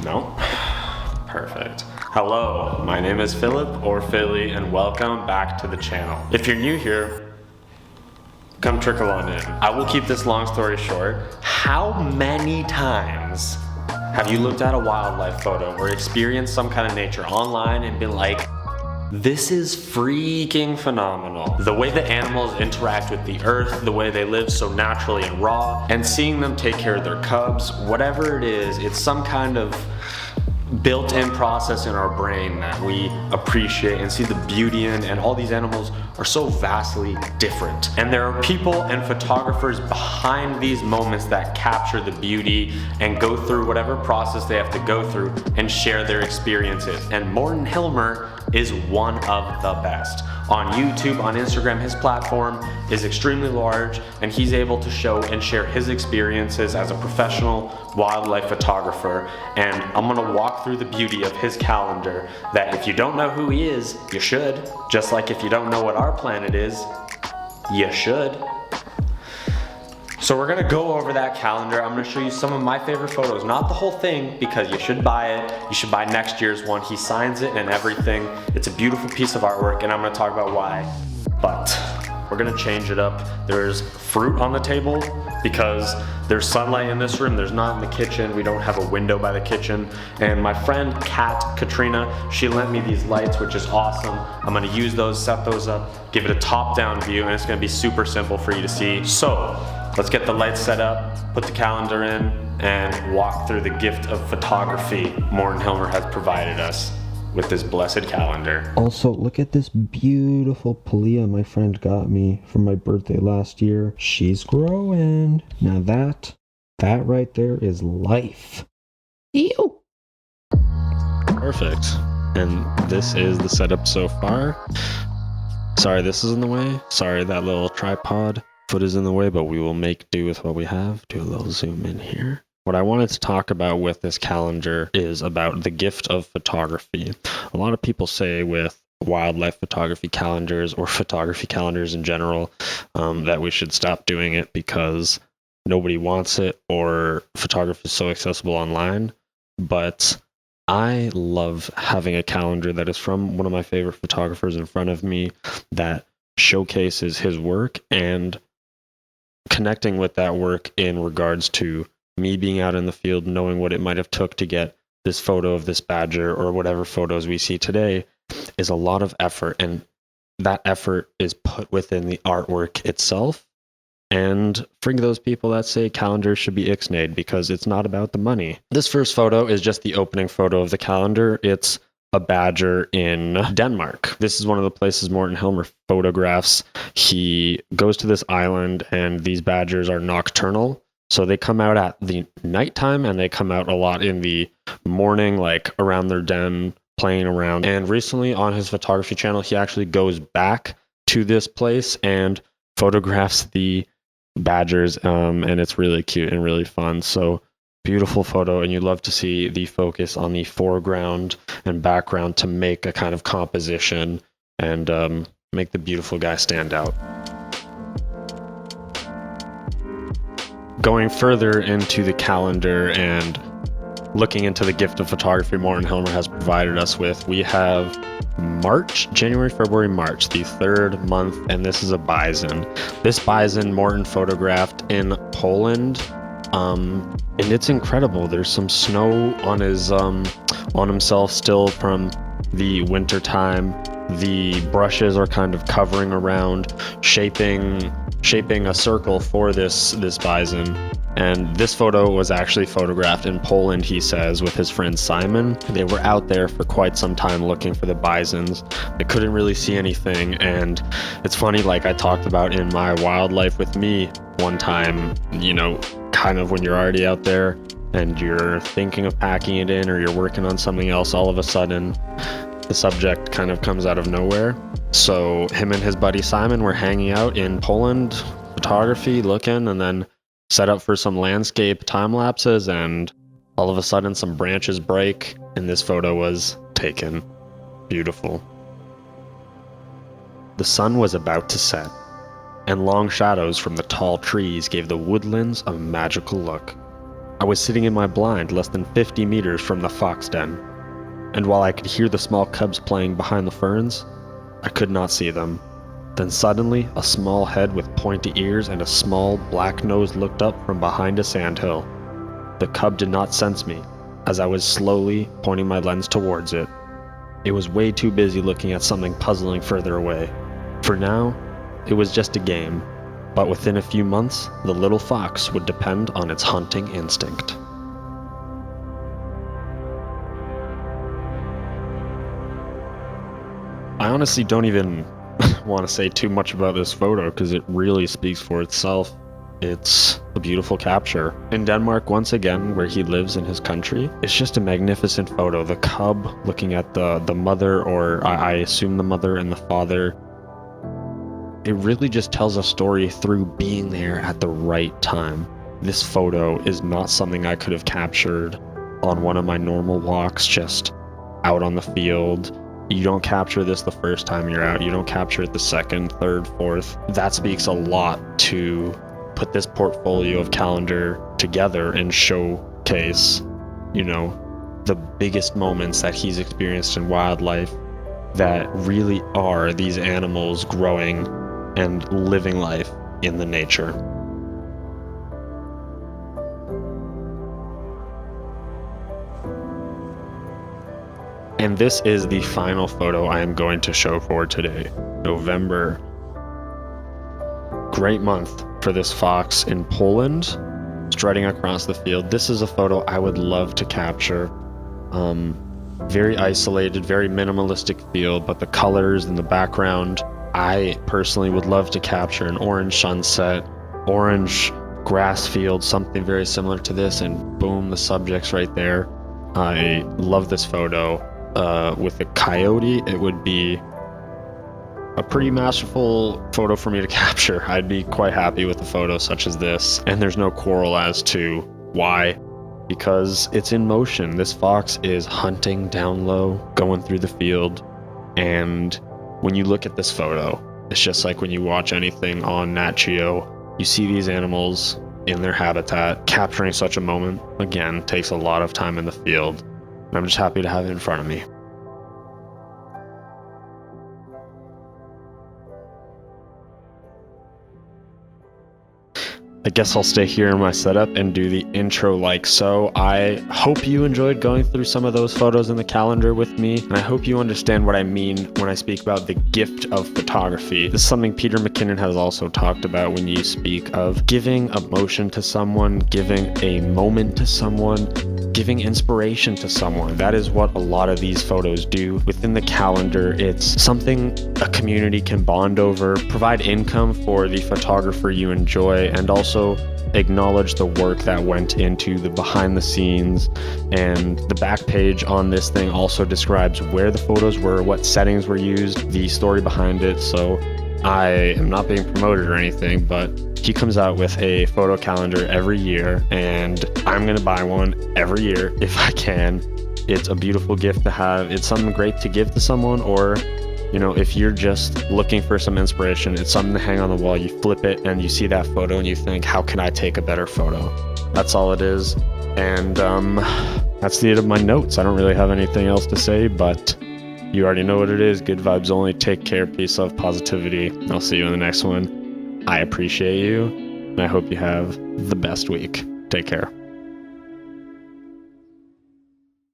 No? Perfect. Hello, my name is Philip or Philly, and welcome back to the channel. If you're new here, come trickle on in. I will keep this long story short. How many times have you looked at a wildlife photo or experienced some kind of nature online and been like, this is freaking phenomenal. The way the animals interact with the earth, the way they live so naturally and raw, and seeing them take care of their cubs, whatever it is, it's some kind of built-in process in our brain that we appreciate and see the beauty in, and all these animals are so vastly different. And there are people and photographers behind these moments that capture the beauty and go through whatever process they have to go through and share their experiences. And Morten Hilmer is one of the best. On YouTube, on Instagram, his platform is extremely large, and he's able to show and share his experiences as a professional wildlife photographer. And I'm gonna walk through the beauty of his calendar that if you don't know who he is, you should. Just like if you don't know what our planet is, you should. So we're gonna go over that calendar. I'm gonna show you some of my favorite photos, not the whole thing, because you should buy it. You should buy next year's one. He signs it and everything. It's a beautiful piece of artwork, and I'm gonna talk about why. But we're gonna change it up. There's fruit on the table because there's sunlight in this room. There's not in the kitchen. We don't have a window by the kitchen. And my friend Katrina, she lent me these lights, which is awesome. I'm gonna use those, set those up, give it a top-down view, and it's gonna be super simple for you to see. So let's get the lights set up, put the calendar in, and walk through the gift of photography Morten Hilmer has provided us with this blessed calendar. Also, look at this beautiful palea my friend got me for my birthday last year. She's growing. Now that right there is life. Ew. Perfect. And this is the setup so far. Sorry this is in the way. Sorry that little tripod foot is in the way, but we will make do with what we have. Do a little zoom in here. What I wanted to talk about with this calendar is about the gift of photography. A lot of people say with wildlife photography calendars or photography calendars in general that we should stop doing it because nobody wants it or photography is so accessible online. But I love having a calendar that is from one of my favorite photographers in front of me that showcases his work and connecting with that work in regards to me being out in the field, knowing what it might have took to get this photo of this badger or whatever photos we see today is a lot of effort, and that effort is put within the artwork itself. And for those people that say calendars should be ixnayed because it's not about the money. This first photo is just the opening photo of the calendar. It's a badger in Denmark. This is one of the places Morten Hilmer photographs. He goes to this island, and these badgers are nocturnal. So they come out at the nighttime, and they come out a lot in the morning, like around their den, playing around. And recently on his photography channel, he actually goes back to this place and photographs the badgers, and it's really cute and really fun. So beautiful photo, and you love to see the focus on the foreground and background to make a kind of composition and make the beautiful guy stand out. Going further into the calendar and looking into the gift of photography Morten Hilmer has provided us with, we have March, January, February, March, the third month, and this is a bison. This bison Morten photographed in Poland, and it's incredible. There's some snow on his on himself still from the winter time. The brushes are kind of covering around, shaping a circle for this bison. And this photo was actually photographed in Poland, he says, with his friend Simon. They were out there for quite some time looking for the bisons. They couldn't really see anything, and it's funny, like I talked about in my wildlife with me one time, you know, kind of when you're already out there and you're thinking of packing it in or you're working on something else, all of a sudden the subject kind of comes out of nowhere. So him and his buddy Simon were hanging out in Poland, photography, looking, and then set up for some landscape time lapses, and all of a sudden some branches break and this photo was taken. Beautiful. The sun was about to set, and long shadows from the tall trees gave the woodlands a magical look. I was sitting in my blind less than 50 meters from the fox den, and while I could hear the small cubs playing behind the ferns, I could not see them. Then suddenly, a small head with pointy ears and a small black nose looked up from behind a sandhill. The cub did not sense me, as I was slowly pointing my lens towards it. It was way too busy looking at something puzzling further away. For now, it was just a game, but within a few months, the little fox would depend on its hunting instinct. I honestly don't even want to say too much about this photo because it really speaks for itself. It's a beautiful capture. In Denmark, once again, where he lives in his country, it's just a magnificent photo. The cub looking at the mother, or I assume the mother and the father. It really just tells a story through being there at the right time. This photo is not something I could have captured on one of my normal walks, just out on the field. You don't capture this the first time you're out. You don't capture it the second, third, fourth. That speaks a lot to put this portfolio of calendar together and showcase, the biggest moments that he's experienced in wildlife that really are these animals growing and living life in the nature. And this is the final photo I am going to show for today, November. Great month for this fox in Poland, strutting across the field. This is a photo I would love to capture. Very isolated, very minimalistic field, but the colors in the background, I personally would love to capture an orange sunset, orange grass field, something very similar to this, and boom, the subject's right there. I love this photo. With a coyote, it would be a pretty masterful photo for me to capture. I'd be quite happy with a photo such as this, and there's no quarrel as to why, because it's in motion. This fox is hunting down low, going through the field, and when you look at this photo, it's just like when you watch anything on Nat Geo, you see these animals in their habitat. Capturing such a moment, again, takes a lot of time in the field, and I'm just happy to have it in front of me. I guess I'll stay here in my setup and do the intro like so. I hope you enjoyed going through some of those photos in the calendar with me, and I hope you understand what I mean when I speak about the gift of photography. This is something Peter McKinnon has also talked about when you speak of giving emotion to someone, giving a moment to someone, giving inspiration to someone. That is what a lot of these photos do. Within the calendar, it's something a community can bond over, provide income for the photographer you enjoy, and also acknowledge the work that went into the behind the scenes. And the back page on this thing also describes where the photos were, what settings were used, the story behind it. So I am not being promoted or anything, but he comes out with a photo calendar every year, and I'm gonna buy one every year if I can. It's a beautiful gift to have. It's something great to give to someone, or if you're just looking for some inspiration, it's something to hang on the wall. You flip it and you see that photo and you think, how can I take a better photo? That's all it is. And that's the end of my notes. I don't really have anything else to say, but you already know what it is. Good vibes only. Take care. Peace, love, positivity. I'll see you in the next one. I appreciate you, and I hope you have the best week. Take care.